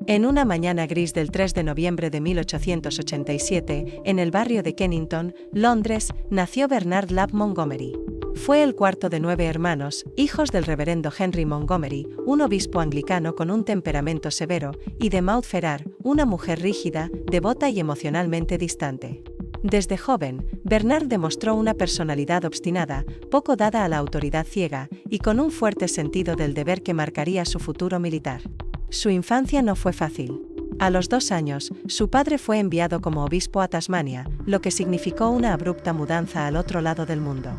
En una mañana gris del 3 de noviembre de 1887, en el barrio de Kennington, Londres, nació Bernard Lapp Montgomery. Fue el cuarto de 9 hermanos, hijos del reverendo Henry Montgomery, un obispo anglicano con un temperamento severo, y de Maud Ferrar, una mujer rígida, devota y emocionalmente distante. Desde joven, Bernard demostró una personalidad obstinada, poco dada a la autoridad ciega, y con un fuerte sentido del deber que marcaría su futuro militar. Su infancia no fue fácil. A los 2 años, su padre fue enviado como obispo a Tasmania, lo que significó una abrupta mudanza al otro lado del mundo.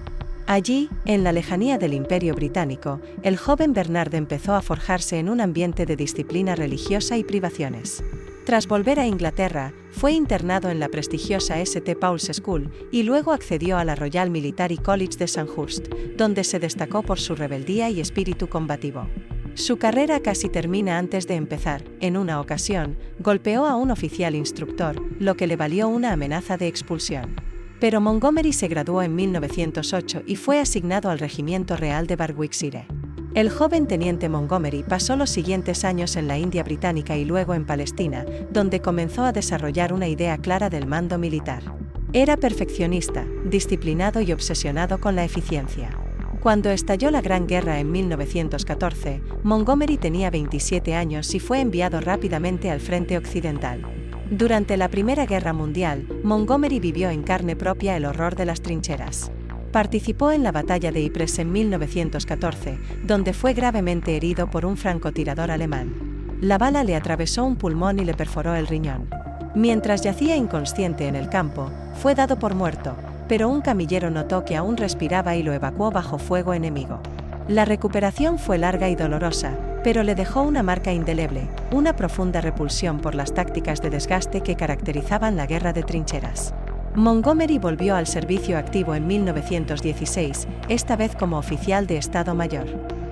Allí, en la lejanía del Imperio Británico, el joven Bernard empezó a forjarse en un ambiente de disciplina religiosa y privaciones. Tras volver a Inglaterra, fue internado en la prestigiosa St. Paul's School y luego accedió a la Royal Military College de Sandhurst, donde se destacó por su rebeldía y espíritu combativo. Su carrera casi termina antes de empezar. En una ocasión, golpeó a un oficial instructor, lo que le valió una amenaza de expulsión. Pero Montgomery se graduó en 1908 y fue asignado al Regimiento Real de Warwickshire. El joven teniente Montgomery pasó los siguientes años en la India británica y luego en Palestina, donde comenzó a desarrollar una idea clara del mando militar. Era perfeccionista, disciplinado y obsesionado con la eficiencia. Cuando estalló la Gran Guerra en 1914, Montgomery tenía 27 años y fue enviado rápidamente al frente occidental. Durante la Primera Guerra Mundial, Montgomery vivió en carne propia el horror de las trincheras. Participó en la batalla de Ypres en 1914, donde fue gravemente herido por un francotirador alemán. La bala le atravesó un pulmón y le perforó el riñón. Mientras yacía inconsciente en el campo, fue dado por muerto, pero un camillero notó que aún respiraba y lo evacuó bajo fuego enemigo. La recuperación fue larga y dolorosa, pero le dejó una marca indeleble, una profunda repulsión por las tácticas de desgaste que caracterizaban la guerra de trincheras. Montgomery volvió al servicio activo en 1916, esta vez como oficial de Estado Mayor.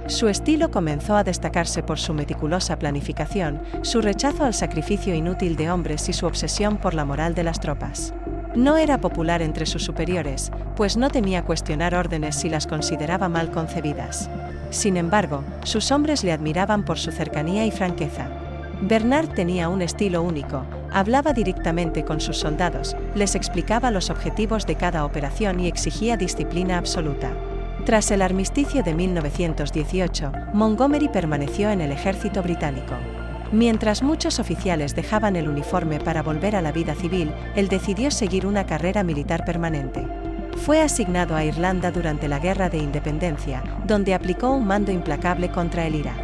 Su estilo comenzó a destacarse por su meticulosa planificación, su rechazo al sacrificio inútil de hombres y su obsesión por la moral de las tropas. No era popular entre sus superiores, pues no temía cuestionar órdenes si las consideraba mal concebidas. Sin embargo, sus hombres le admiraban por su cercanía y franqueza. Bernard tenía un estilo único, hablaba directamente con sus soldados, les explicaba los objetivos de cada operación y exigía disciplina absoluta. Tras el armisticio de 1918, Montgomery permaneció en el ejército británico. Mientras muchos oficiales dejaban el uniforme para volver a la vida civil, él decidió seguir una carrera militar permanente. Fue asignado a Irlanda durante la Guerra de Independencia, donde aplicó un mando implacable contra el IRA.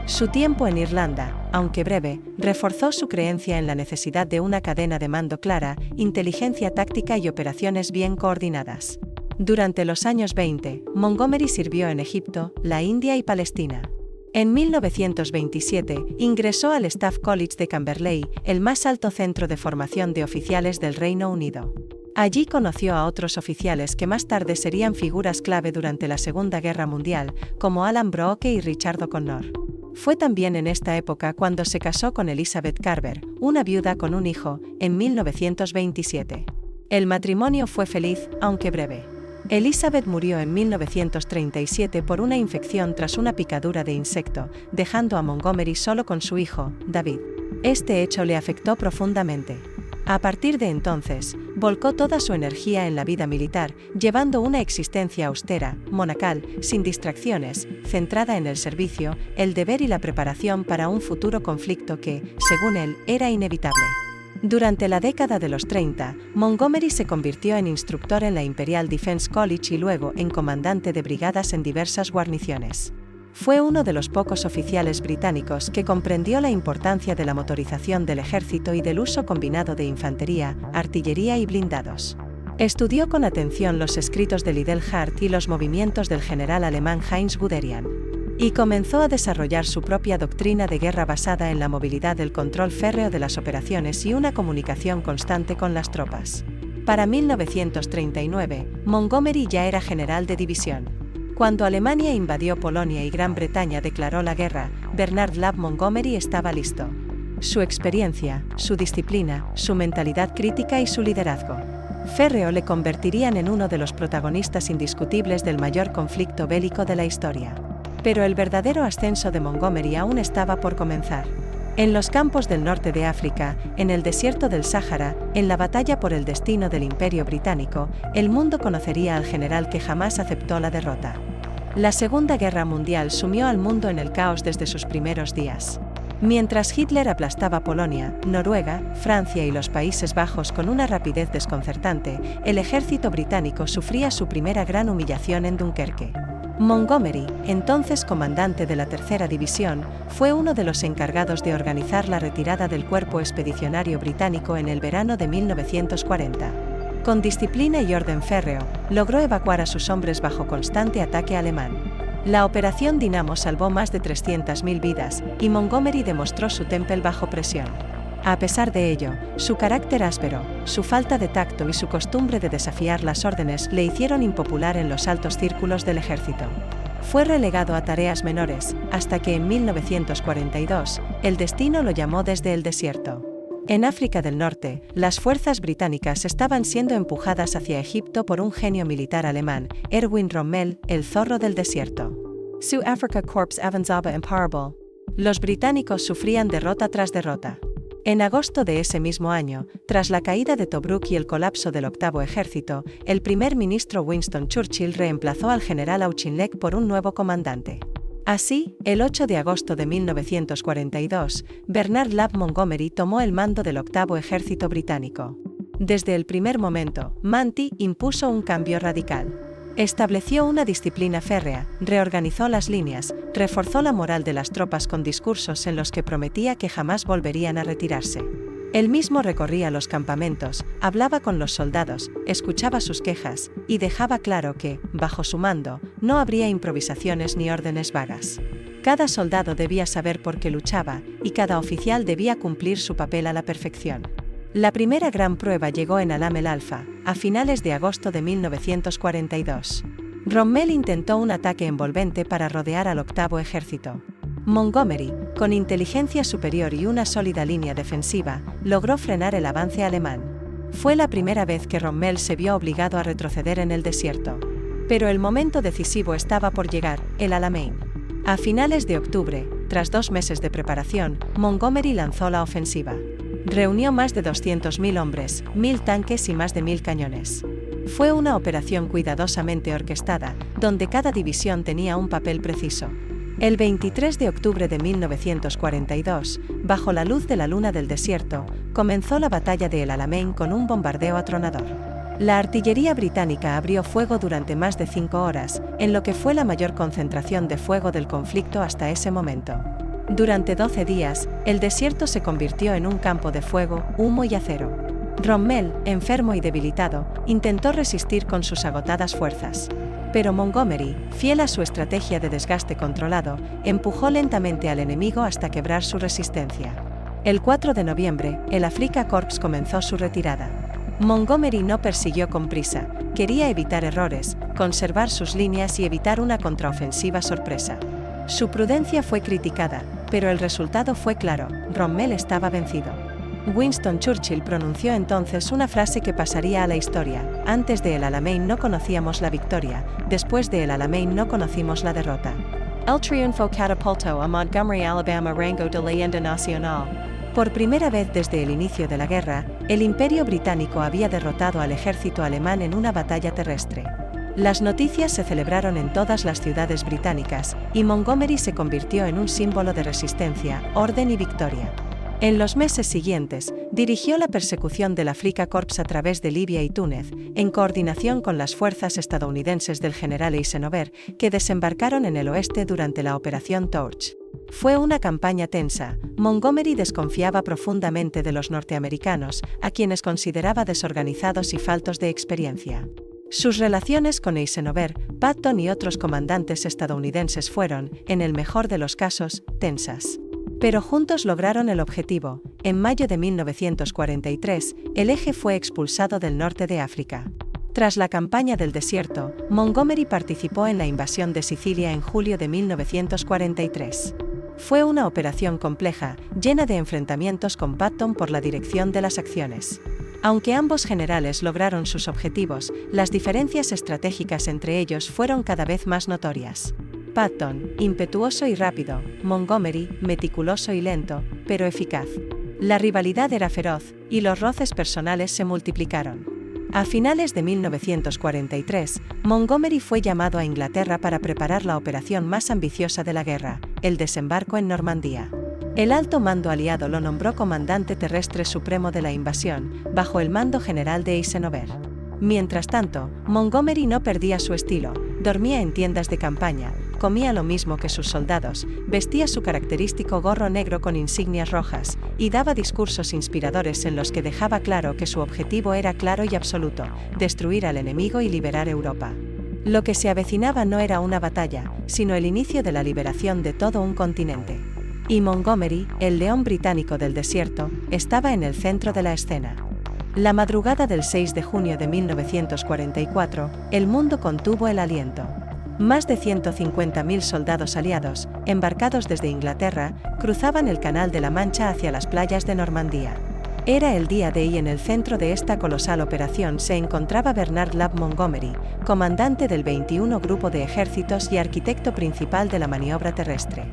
Su tiempo en Irlanda, aunque breve, reforzó su creencia en la necesidad de una cadena de mando clara, inteligencia táctica y operaciones bien coordinadas. Durante los años 20, Montgomery sirvió en Egipto, la India y Palestina. En 1927, ingresó al Staff College de Camberley, el más alto centro de formación de oficiales del Reino Unido. Allí conoció a otros oficiales que más tarde serían figuras clave durante la Segunda Guerra Mundial, como Alan Brooke y Richard O'Connor. Fue también en esta época cuando se casó con Elizabeth Carver, una viuda con un hijo, en 1927. El matrimonio fue feliz, aunque breve. Elizabeth murió en 1937 por una infección tras una picadura de insecto, dejando a Montgomery solo con su hijo, David. Este hecho le afectó profundamente. A partir de entonces, volcó toda su energía en la vida militar, llevando una existencia austera, monacal, sin distracciones, centrada en el servicio, el deber y la preparación para un futuro conflicto que, según él, era inevitable. Durante la década de los 30, Montgomery se convirtió en instructor en la Imperial Defense College y luego en comandante de brigadas en diversas guarniciones. Fue uno de los pocos oficiales británicos que comprendió la importancia de la motorización del ejército y del uso combinado de infantería, artillería y blindados. Estudió con atención los escritos de Liddell Hart y los movimientos del general alemán Heinz Guderian. Y comenzó a desarrollar su propia doctrina de guerra basada en la movilidad del control férreo de las operaciones y una comunicación constante con las tropas. Para 1939, Montgomery ya era general de división. Cuando Alemania invadió Polonia y Gran Bretaña declaró la guerra, Bernard Lapp Montgomery estaba listo. Su experiencia, su disciplina, su mentalidad crítica y su liderazgo férreo le convertirían en uno de los protagonistas indiscutibles del mayor conflicto bélico de la historia. Pero el verdadero ascenso de Montgomery aún estaba por comenzar. En los campos del norte de África, en el desierto del Sáhara, en la batalla por el destino del Imperio Británico, el mundo conocería al general que jamás aceptó la derrota. La Segunda Guerra Mundial sumió al mundo en el caos desde sus primeros días. Mientras Hitler aplastaba Polonia, Noruega, Francia y los Países Bajos con una rapidez desconcertante, el ejército británico sufría su primera gran humillación en Dunkerque. Montgomery, entonces comandante de la Tercera División, fue uno de los encargados de organizar la retirada del cuerpo expedicionario británico en el verano de 1940. Con disciplina y orden férreo, logró evacuar a sus hombres bajo constante ataque alemán. La Operación Dinamo salvó más de 300.000 vidas, y Montgomery demostró su temple bajo presión. A pesar de ello, su carácter áspero, su falta de tacto y su costumbre de desafiar las órdenes le hicieron impopular en los altos círculos del ejército. Fue relegado a tareas menores, hasta que en 1942, el destino lo llamó desde el desierto. En África del Norte, las fuerzas británicas estaban siendo empujadas hacia Egipto por un genio militar alemán, Erwin Rommel, el zorro del desierto. South Africa Corps avanzaba imparable. Los británicos sufrían derrota tras derrota. En agosto de ese mismo año, tras la caída de Tobruk y el colapso del Octavo Ejército, el primer ministro Winston Churchill reemplazó al general Auchinleck por un nuevo comandante. Así, el 8 de agosto de 1942, Bernard Lapp Montgomery tomó el mando del Octavo Ejército británico. Desde el primer momento, Manty impuso un cambio radical. Estableció una disciplina férrea, reorganizó las líneas, reforzó la moral de las tropas con discursos en los que prometía que jamás volverían a retirarse. Él mismo recorría los campamentos, hablaba con los soldados, escuchaba sus quejas, y dejaba claro que, bajo su mando, no habría improvisaciones ni órdenes vagas. Cada soldado debía saber por qué luchaba, y cada oficial debía cumplir su papel a la perfección. La primera gran prueba llegó en Alam el Alfa, a finales de agosto de 1942. Rommel intentó un ataque envolvente para rodear al Octavo Ejército. Montgomery, con inteligencia superior y una sólida línea defensiva, logró frenar el avance alemán. Fue la primera vez que Rommel se vio obligado a retroceder en el desierto. Pero el momento decisivo estaba por llegar, el Alamein. A finales de octubre, tras 2 meses de preparación, Montgomery lanzó la ofensiva. Reunió más de 200.000 hombres, 1.000 tanques y más de 1.000 cañones. Fue una operación cuidadosamente orquestada, donde cada división tenía un papel preciso. El 23 de octubre de 1942, bajo la luz de la luna del desierto, comenzó la batalla de El Alamein con un bombardeo atronador. La artillería británica abrió fuego durante más de 5 horas, en lo que fue la mayor concentración de fuego del conflicto hasta ese momento. Durante 12 días, el desierto se convirtió en un campo de fuego, humo y acero. Rommel, enfermo y debilitado, intentó resistir con sus agotadas fuerzas. Pero Montgomery, fiel a su estrategia de desgaste controlado, empujó lentamente al enemigo hasta quebrar su resistencia. El 4 de noviembre, el Afrika Korps comenzó su retirada. Montgomery no persiguió con prisa, quería evitar errores, conservar sus líneas y evitar una contraofensiva sorpresa. Su prudencia fue criticada, pero el resultado fue claro: Rommel estaba vencido. Winston Churchill pronunció entonces una frase que pasaría a la historia: antes de El Alamein no conocíamos la victoria, después de El Alamein no conocimos la derrota. El triunfo catapultó a Montgomery, Alabama rango de leyenda nacional. Por primera vez desde el inicio de la guerra, el Imperio Británico había derrotado al ejército alemán en una batalla terrestre. Las noticias se celebraron en todas las ciudades británicas, y Montgomery se convirtió en un símbolo de resistencia, orden y victoria. En los meses siguientes, dirigió la persecución del Afrika Korps a través de Libia y Túnez, en coordinación con las fuerzas estadounidenses del general Eisenhower, que desembarcaron en el oeste durante la Operación Torch. Fue una campaña tensa. Montgomery desconfiaba profundamente de los norteamericanos, a quienes consideraba desorganizados y faltos de experiencia. Sus relaciones con Eisenhower, Patton y otros comandantes estadounidenses fueron, en el mejor de los casos, tensas. Pero juntos lograron el objetivo. En mayo de 1943, el Eje fue expulsado del norte de África. Tras la campaña del desierto, Montgomery participó en la invasión de Sicilia en julio de 1943. Fue una operación compleja, llena de enfrentamientos con Patton por la dirección de las acciones. Aunque ambos generales lograron sus objetivos, las diferencias estratégicas entre ellos fueron cada vez más notorias. Patton, impetuoso y rápido; Montgomery, meticuloso y lento, pero eficaz. La rivalidad era feroz, y los roces personales se multiplicaron. A finales de 1943, Montgomery fue llamado a Inglaterra para preparar la operación más ambiciosa de la guerra, el desembarco en Normandía. El alto mando aliado lo nombró comandante terrestre supremo de la invasión, bajo el mando general de Eisenhower. Mientras tanto, Montgomery no perdía su estilo, dormía en tiendas de campaña, comía lo mismo que sus soldados, vestía su característico gorro negro con insignias rojas, y daba discursos inspiradores en los que dejaba claro que su objetivo era claro y absoluto: destruir al enemigo y liberar Europa. Lo que se avecinaba no era una batalla, sino el inicio de la liberación de todo un continente. Y Montgomery, el león británico del desierto, estaba en el centro de la escena. La madrugada del 6 de junio de 1944, el mundo contuvo el aliento. Más de 150.000 soldados aliados, embarcados desde Inglaterra, cruzaban el Canal de la Mancha hacia las playas de Normandía. Era el día D y en el centro de esta colosal operación se encontraba Bernard Lapp Montgomery, comandante del 21 Grupo de Ejércitos y arquitecto principal de la maniobra terrestre.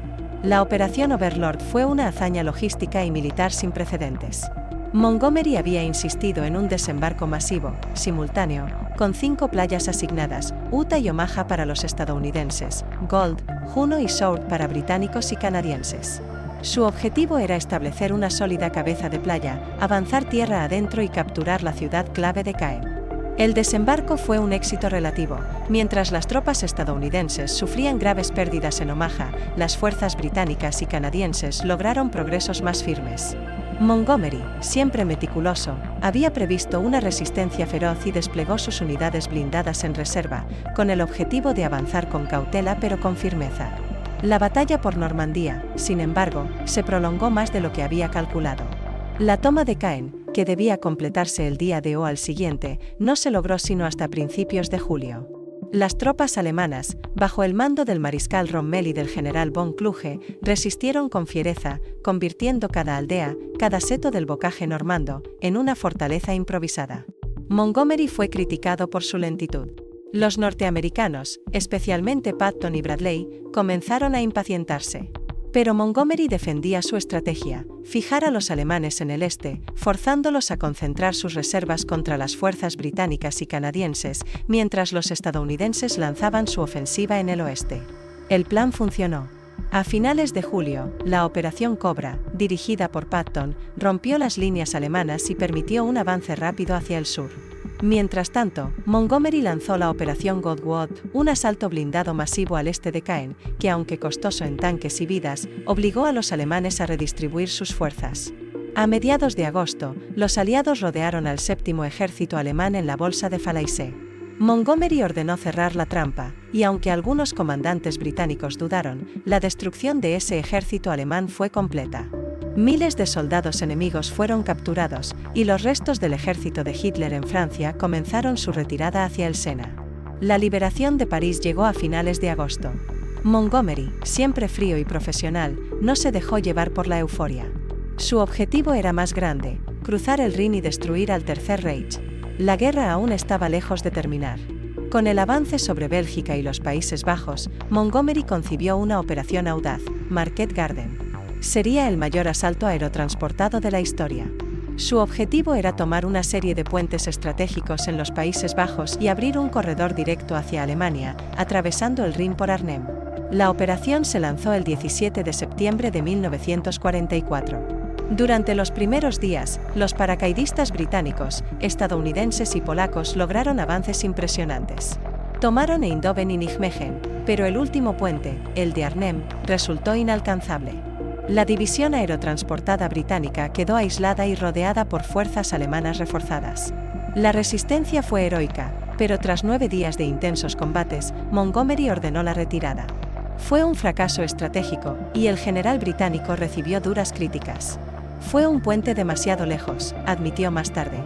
La Operación Overlord fue una hazaña logística y militar sin precedentes. Montgomery había insistido en un desembarco masivo, simultáneo, con 5 playas asignadas, Utah y Omaha para los estadounidenses, Gold, Juno y Sword para británicos y canadienses. Su objetivo era establecer una sólida cabeza de playa, avanzar tierra adentro y capturar la ciudad clave de Caen. El desembarco fue un éxito relativo. Mientras las tropas estadounidenses sufrían graves pérdidas en Omaha, las fuerzas británicas y canadienses lograron progresos más firmes. Montgomery, siempre meticuloso, había previsto una resistencia feroz y desplegó sus unidades blindadas en reserva, con el objetivo de avanzar con cautela pero con firmeza. La batalla por Normandía, sin embargo, se prolongó más de lo que había calculado. La toma de Caen, que debía completarse el día D o al siguiente, no se logró sino hasta principios de julio. Las tropas alemanas, bajo el mando del mariscal Rommel y del general von Kluge, resistieron con fiereza, convirtiendo cada aldea, cada seto del bocaje normando, en una fortaleza improvisada. Montgomery fue criticado por su lentitud. Los norteamericanos, especialmente Patton y Bradley, comenzaron a impacientarse. Pero Montgomery defendía su estrategia: fijar a los alemanes en el este, forzándolos a concentrar sus reservas contra las fuerzas británicas y canadienses, mientras los estadounidenses lanzaban su ofensiva en el oeste. El plan funcionó. A finales de julio, la Operación Cobra, dirigida por Patton, rompió las líneas alemanas y permitió un avance rápido hacia el sur. Mientras tanto, Montgomery lanzó la Operación Godward, un asalto blindado masivo al este de Caen, que aunque costoso en tanques y vidas, obligó a los alemanes a redistribuir sus fuerzas. A mediados de agosto, los aliados rodearon al séptimo ejército alemán en la bolsa de Falaise. Montgomery ordenó cerrar la trampa, y aunque algunos comandantes británicos dudaron, la destrucción de ese ejército alemán fue completa. Miles de soldados enemigos fueron capturados, y los restos del ejército de Hitler en Francia comenzaron su retirada hacia el Sena. La liberación de París llegó a finales de agosto. Montgomery, siempre frío y profesional, no se dejó llevar por la euforia. Su objetivo era más grande: cruzar el Rin y destruir al Tercer Reich. La guerra aún estaba lejos de terminar. Con el avance sobre Bélgica y los Países Bajos, Montgomery concibió una operación audaz, Market Garden. Sería el mayor asalto aerotransportado de la historia. Su objetivo era tomar una serie de puentes estratégicos en los Países Bajos y abrir un corredor directo hacia Alemania, atravesando el Rin por Arnhem. La operación se lanzó el 17 de septiembre de 1944. Durante los primeros días, los paracaidistas británicos, estadounidenses y polacos lograron avances impresionantes. Tomaron Eindhoven y Nijmegen, pero el último puente, el de Arnhem, resultó inalcanzable. La división aerotransportada británica quedó aislada y rodeada por fuerzas alemanas reforzadas. La resistencia fue heroica, pero tras 9 días de intensos combates, Montgomery ordenó la retirada. Fue un fracaso estratégico, y el general británico recibió duras críticas. Fue un puente demasiado lejos, admitió más tarde.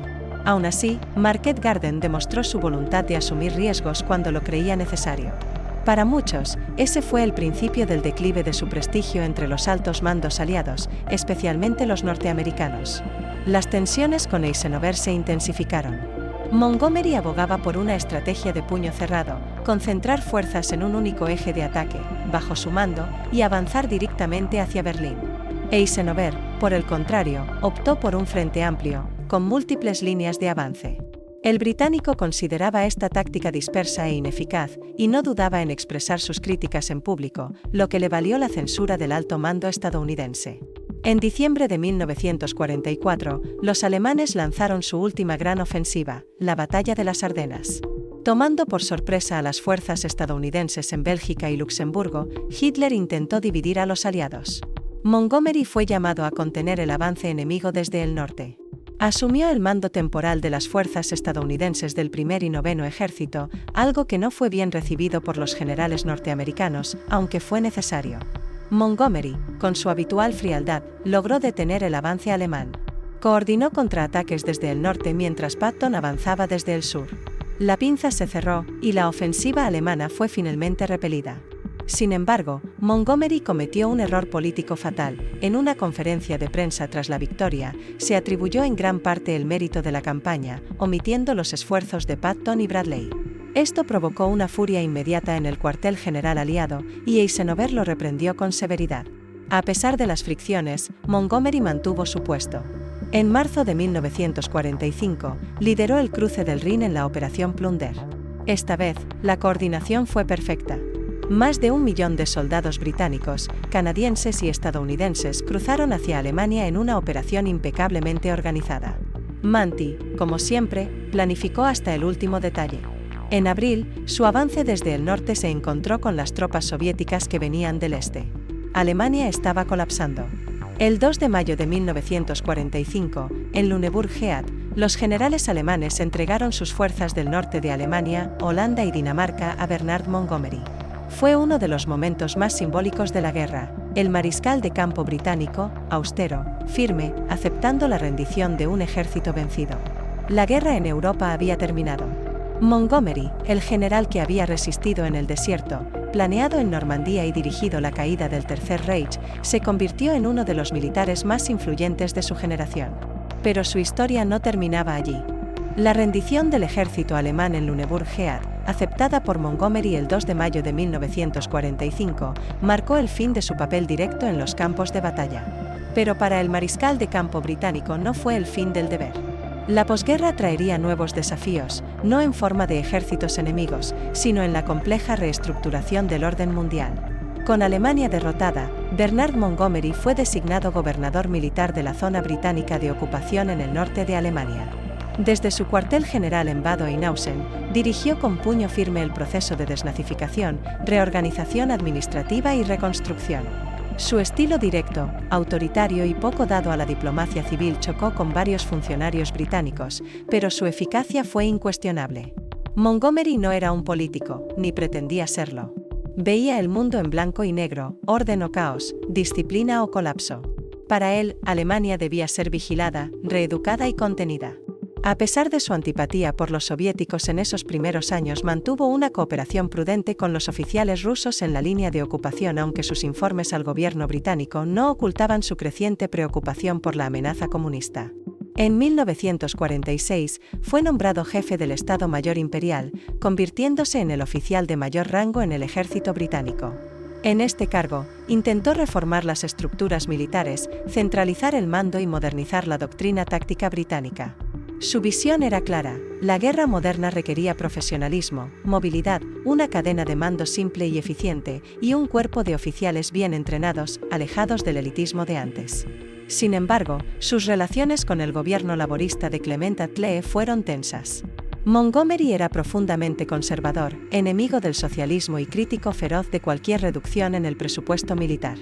Aún así, Market Garden demostró su voluntad de asumir riesgos cuando lo creía necesario. Para muchos, ese fue el principio del declive de su prestigio entre los altos mandos aliados, especialmente los norteamericanos. Las tensiones con Eisenhower se intensificaron. Montgomery abogaba por una estrategia de puño cerrado, concentrar fuerzas en un único eje de ataque, bajo su mando, y avanzar directamente hacia Berlín. Eisenhower, Por el contrario, optó por un frente amplio, con múltiples líneas de avance. El británico consideraba esta táctica dispersa e ineficaz, y no dudaba en expresar sus críticas en público, lo que le valió la censura del alto mando estadounidense. En diciembre de 1944, los alemanes lanzaron su última gran ofensiva, la Batalla de las Ardenas. Tomando por sorpresa a las fuerzas estadounidenses en Bélgica y Luxemburgo, Hitler intentó dividir a los aliados. Montgomery fue llamado a contener el avance enemigo desde el norte. Asumió el mando temporal de las fuerzas estadounidenses del primer y noveno ejército, algo que no fue bien recibido por los generales norteamericanos, aunque fue necesario. Montgomery, con su habitual frialdad, logró detener el avance alemán. Coordinó contraataques desde el norte mientras Patton avanzaba desde el sur. La pinza se cerró, y la ofensiva alemana fue finalmente repelida. Sin embargo, Montgomery cometió un error político fatal. En una conferencia de prensa tras la victoria, se atribuyó en gran parte el mérito de la campaña, omitiendo los esfuerzos de Patton y Bradley. Esto provocó una furia inmediata en el cuartel general aliado, y Eisenhower lo reprendió con severidad. A pesar de las fricciones, Montgomery mantuvo su puesto. En marzo de 1945, lideró el cruce del Rin en la Operación Plunder. Esta vez, la coordinación fue perfecta. Más de 1 millón de soldados británicos, canadienses y estadounidenses cruzaron hacia Alemania en una operación impecablemente organizada. Manty, como siempre, planificó hasta el último detalle. En abril, su avance desde el norte se encontró con las tropas soviéticas que venían del este. Alemania estaba colapsando. El 2 de mayo de 1945, en Lüneburg-Heath, los generales alemanes entregaron sus fuerzas del norte de Alemania, Holanda y Dinamarca a Bernard Montgomery. Fue uno de los momentos más simbólicos de la guerra. El mariscal de campo británico, austero, firme, aceptando la rendición de un ejército vencido. La guerra en Europa había terminado. Montgomery, el general que había resistido en el desierto, planeado en Normandía y dirigido la caída del Tercer Reich, se convirtió en uno de los militares más influyentes de su generación. Pero su historia no terminaba allí. La rendición del ejército alemán en Lüneburg-Heath, aceptada por Montgomery el 2 de mayo de 1945, marcó el fin de su papel directo en los campos de batalla. Pero para el mariscal de campo británico no fue el fin del deber. La posguerra traería nuevos desafíos, no en forma de ejércitos enemigos, sino en la compleja reestructuración del orden mundial. Con Alemania derrotada, Bernard Montgomery fue designado gobernador militar de la zona británica de ocupación en el norte de Alemania. Desde su cuartel general en Bad Oeynhausen, dirigió con puño firme el proceso de desnazificación, reorganización administrativa y reconstrucción. Su estilo directo, autoritario y poco dado a la diplomacia civil chocó con varios funcionarios británicos, pero su eficacia fue incuestionable. Montgomery no era un político, ni pretendía serlo. Veía el mundo en blanco y negro, orden o caos, disciplina o colapso. Para él, Alemania debía ser vigilada, reeducada y contenida. A pesar de su antipatía por los soviéticos en esos primeros años, mantuvo una cooperación prudente con los oficiales rusos en la línea de ocupación, aunque sus informes al gobierno británico no ocultaban su creciente preocupación por la amenaza comunista. En 1946 fue nombrado jefe del Estado Mayor Imperial, convirtiéndose en el oficial de mayor rango en el ejército británico. En este cargo, intentó reformar las estructuras militares, centralizar el mando y modernizar la doctrina táctica británica. Su visión era clara: la guerra moderna requería profesionalismo, movilidad, una cadena de mando simple y eficiente, y un cuerpo de oficiales bien entrenados, alejados del elitismo de antes. Sin embargo, sus relaciones con el gobierno laborista de Clement Attlee fueron tensas. Montgomery era profundamente conservador, enemigo del socialismo y crítico feroz de cualquier reducción en el presupuesto militar.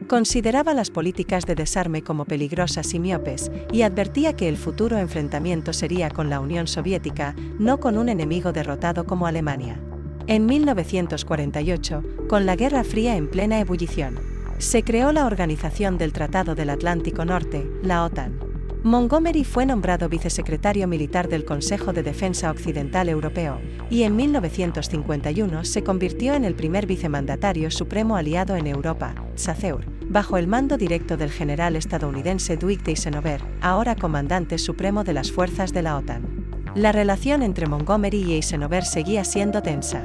Consideraba las políticas de desarme como peligrosas y miopes, y advertía que el futuro enfrentamiento sería con la Unión Soviética, no con un enemigo derrotado como Alemania. En 1948, con la Guerra Fría en plena ebullición, se creó la Organización del Tratado del Atlántico Norte, la OTAN. Montgomery fue nombrado vicesecretario militar del Consejo de Defensa Occidental Europeo, y en 1951 se convirtió en el primer vicemandatario supremo aliado en Europa, SACEUR, bajo el mando directo del general estadounidense Dwight Eisenhower, ahora comandante supremo de las fuerzas de la OTAN. La relación entre Montgomery y Eisenhower seguía siendo tensa.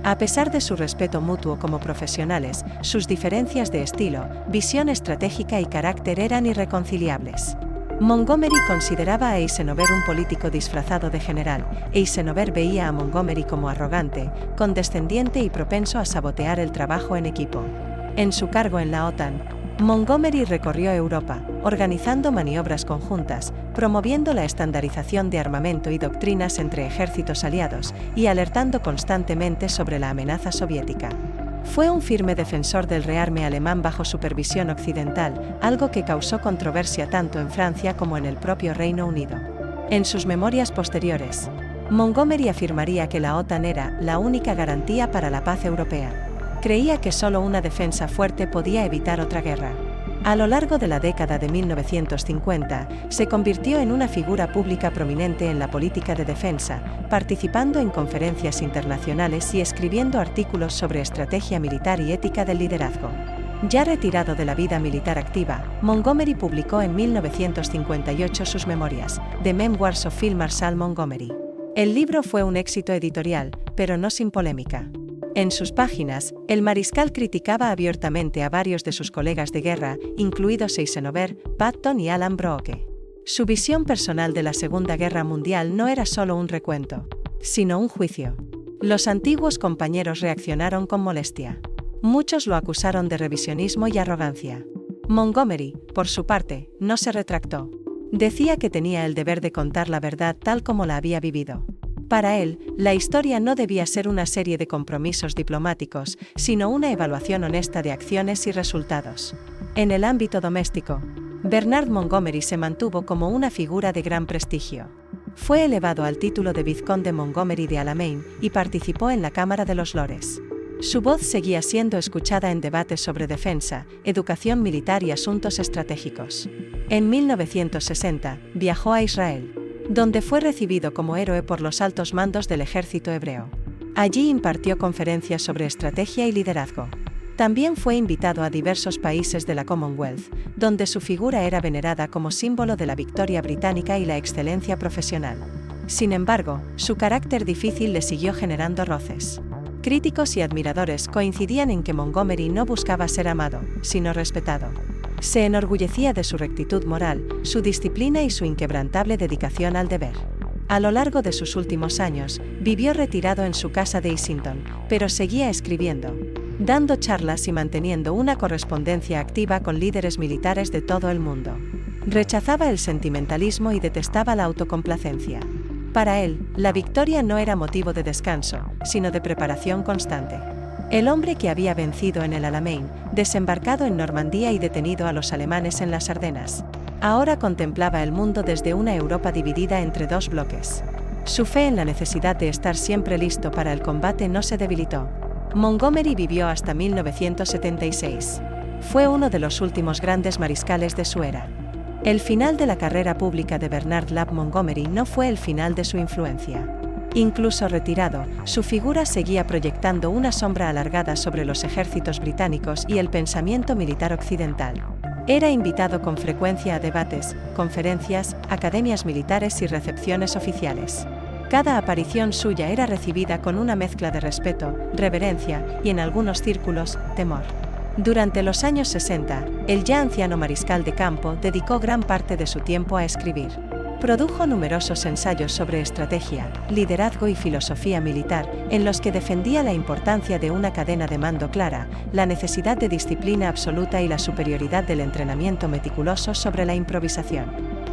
A pesar de su respeto mutuo como profesionales, sus diferencias de estilo, visión estratégica y carácter eran irreconciliables. Montgomery consideraba a Eisenhower un político disfrazado de general. Eisenhower veía a Montgomery como arrogante, condescendiente y propenso a sabotear el trabajo en equipo. En su cargo en la OTAN, Montgomery recorrió Europa, organizando maniobras conjuntas, promoviendo la estandarización de armamento y doctrinas entre ejércitos aliados, y alertando constantemente sobre la amenaza soviética. Fue un firme defensor del rearme alemán bajo supervisión occidental, algo que causó controversia tanto en Francia como en el propio Reino Unido. En sus memorias posteriores, Montgomery afirmaría que la OTAN era la única garantía para la paz europea. Creía que solo una defensa fuerte podía evitar otra guerra. A lo largo de la década de 1950, se convirtió en una figura pública prominente en la política de defensa, participando en conferencias internacionales y escribiendo artículos sobre estrategia militar y ética del liderazgo. Ya retirado de la vida militar activa, Montgomery publicó en 1958 sus memorias, The Memoirs of Field Marshal Montgomery. El libro fue un éxito editorial, pero no sin polémica. En sus páginas, el mariscal criticaba abiertamente a varios de sus colegas de guerra, incluidos Eisenhower, Patton y Alan Brooke. Su visión personal de la Segunda Guerra Mundial no era solo un recuento, sino un juicio. Los antiguos compañeros reaccionaron con molestia. Muchos lo acusaron de revisionismo y arrogancia. Montgomery, por su parte, no se retractó. Decía que tenía el deber de contar la verdad tal como la había vivido. Para él, la historia no debía ser una serie de compromisos diplomáticos, sino una evaluación honesta de acciones y resultados. En el ámbito doméstico, Bernard Montgomery se mantuvo como una figura de gran prestigio. Fue elevado al título de vizconde Montgomery de Alamein y participó en la Cámara de los Lores. Su voz seguía siendo escuchada en debates sobre defensa, educación militar y asuntos estratégicos. En 1960, viajó a Israel, donde fue recibido como héroe por los altos mandos del ejército hebreo. Allí impartió conferencias sobre estrategia y liderazgo. También fue invitado a diversos países de la Commonwealth, donde su figura era venerada como símbolo de la victoria británica y la excelencia profesional. Sin embargo, su carácter difícil le siguió generando roces. Críticos y admiradores coincidían en que Montgomery no buscaba ser amado, sino respetado. Se enorgullecía de su rectitud moral, su disciplina y su inquebrantable dedicación al deber. A lo largo de sus últimos años, vivió retirado en su casa de Easington, pero seguía escribiendo, dando charlas y manteniendo una correspondencia activa con líderes militares de todo el mundo. Rechazaba el sentimentalismo y detestaba la autocomplacencia. Para él, la victoria no era motivo de descanso, sino de preparación constante. El hombre que había vencido en el Alamein, desembarcado en Normandía y detenido a los alemanes en las Ardenas, ahora contemplaba el mundo desde una Europa dividida entre dos bloques. Su fe en la necesidad de estar siempre listo para el combate no se debilitó. Montgomery vivió hasta 1976. Fue uno de los últimos grandes mariscales de su era. El final de la carrera pública de Bernard Lapp Montgomery no fue el final de su influencia. Incluso retirado, su figura seguía proyectando una sombra alargada sobre los ejércitos británicos y el pensamiento militar occidental. Era invitado con frecuencia a debates, conferencias, academias militares y recepciones oficiales. Cada aparición suya era recibida con una mezcla de respeto, reverencia y, en algunos círculos, temor. Durante los años 60, el ya anciano mariscal de campo dedicó gran parte de su tiempo a escribir. Produjo numerosos ensayos sobre estrategia, liderazgo y filosofía militar, en los que defendía la importancia de una cadena de mando clara, la necesidad de disciplina absoluta y la superioridad del entrenamiento meticuloso sobre la improvisación.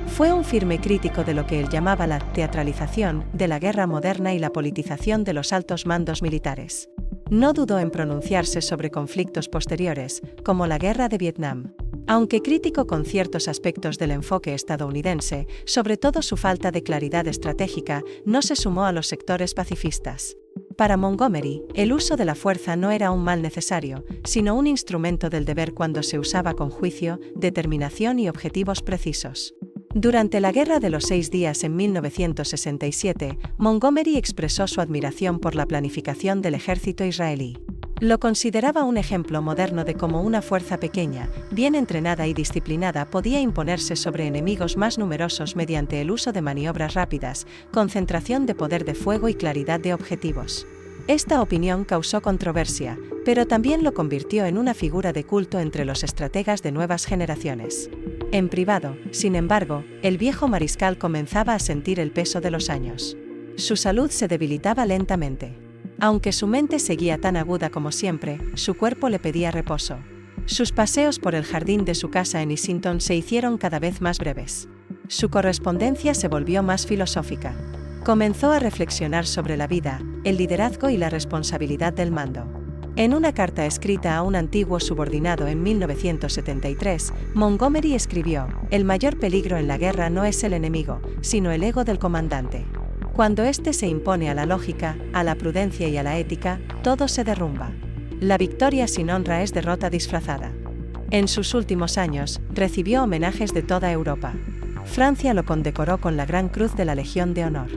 Fue un firme crítico de lo que él llamaba la teatralización de la guerra moderna y la politización de los altos mandos militares. No dudó en pronunciarse sobre conflictos posteriores, como la Guerra de Vietnam. Aunque crítico con ciertos aspectos del enfoque estadounidense, sobre todo su falta de claridad estratégica, no se sumó a los sectores pacifistas. Para Montgomery, el uso de la fuerza no era un mal necesario, sino un instrumento del deber cuando se usaba con juicio, determinación y objetivos precisos. Durante la Guerra de los 6 Días en 1967, Montgomery expresó su admiración por la planificación del ejército israelí. Lo consideraba un ejemplo moderno de cómo una fuerza pequeña, bien entrenada y disciplinada podía imponerse sobre enemigos más numerosos mediante el uso de maniobras rápidas, concentración de poder de fuego y claridad de objetivos. Esta opinión causó controversia, pero también lo convirtió en una figura de culto entre los estrategas de nuevas generaciones. En privado, sin embargo, el viejo mariscal comenzaba a sentir el peso de los años. Su salud se debilitaba lentamente. Aunque su mente seguía tan aguda como siempre, su cuerpo le pedía reposo. Sus paseos por el jardín de su casa en Easington se hicieron cada vez más breves. Su correspondencia se volvió más filosófica. Comenzó a reflexionar sobre la vida, el liderazgo y la responsabilidad del mando. En una carta escrita a un antiguo subordinado en 1973, Montgomery escribió: "El mayor peligro en la guerra no es el enemigo, sino el ego del comandante. Cuando éste se impone a la lógica, a la prudencia y a la ética, todo se derrumba. La victoria sin honra es derrota disfrazada". En sus últimos años, recibió homenajes de toda Europa. Francia lo condecoró con la Gran Cruz de la Legión de Honor.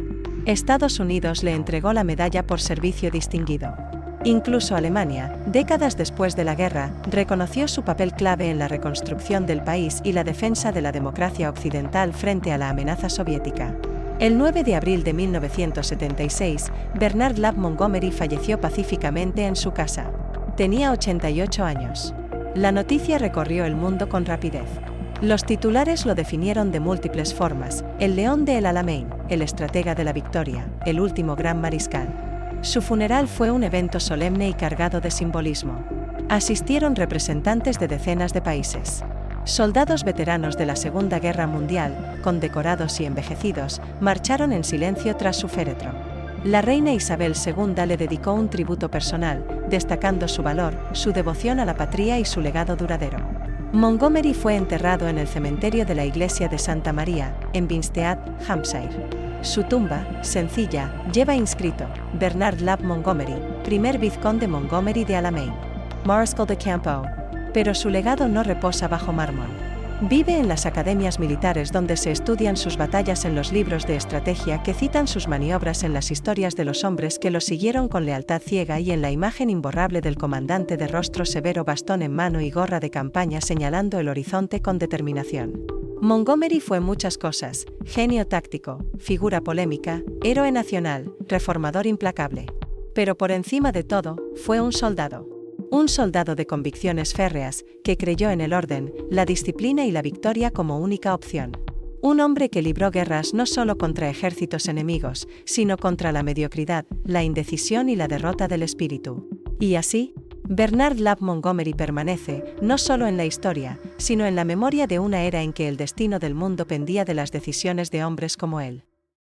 Estados Unidos le entregó la Medalla por Servicio Distinguido. Incluso Alemania, décadas después de la guerra, reconoció su papel clave en la reconstrucción del país y la defensa de la democracia occidental frente a la amenaza soviética. El 9 de abril de 1976, Bernard Lapp Montgomery falleció pacíficamente en su casa. Tenía 88 años. La noticia recorrió el mundo con rapidez. Los titulares lo definieron de múltiples formas: el león de El Alamein, el estratega de la victoria, el último gran mariscal. Su funeral fue un evento solemne y cargado de simbolismo. Asistieron representantes de decenas de países. Soldados veteranos de la Segunda Guerra Mundial, condecorados y envejecidos, marcharon en silencio tras su féretro. La reina Isabel II le dedicó un tributo personal, destacando su valor, su devoción a la patria y su legado duradero. Montgomery fue enterrado en el cementerio de la iglesia de Santa María, en Binstead, Hampshire. Su tumba, sencilla, lleva inscrito: Bernard Lapp Montgomery, primer vizconde Montgomery de Alamein, Mariscal de Campo. Pero su legado no reposa bajo mármol. Vive en las academias militares donde se estudian sus batallas, en los libros de estrategia que citan sus maniobras, en las historias de los hombres que lo siguieron con lealtad ciega y en la imagen imborrable del comandante de rostro severo, bastón en mano y gorra de campaña señalando el horizonte con determinación. Montgomery fue muchas cosas: genio táctico, figura polémica, héroe nacional, reformador implacable. Pero por encima de todo, fue un soldado. Un soldado de convicciones férreas, que creyó en el orden, la disciplina y la victoria como única opción. Un hombre que libró guerras no solo contra ejércitos enemigos, sino contra la mediocridad, la indecisión y la derrota del espíritu. Y así, Bernard Lapp Montgomery permanece, no solo en la historia, sino en la memoria de una era en que el destino del mundo pendía de las decisiones de hombres como él.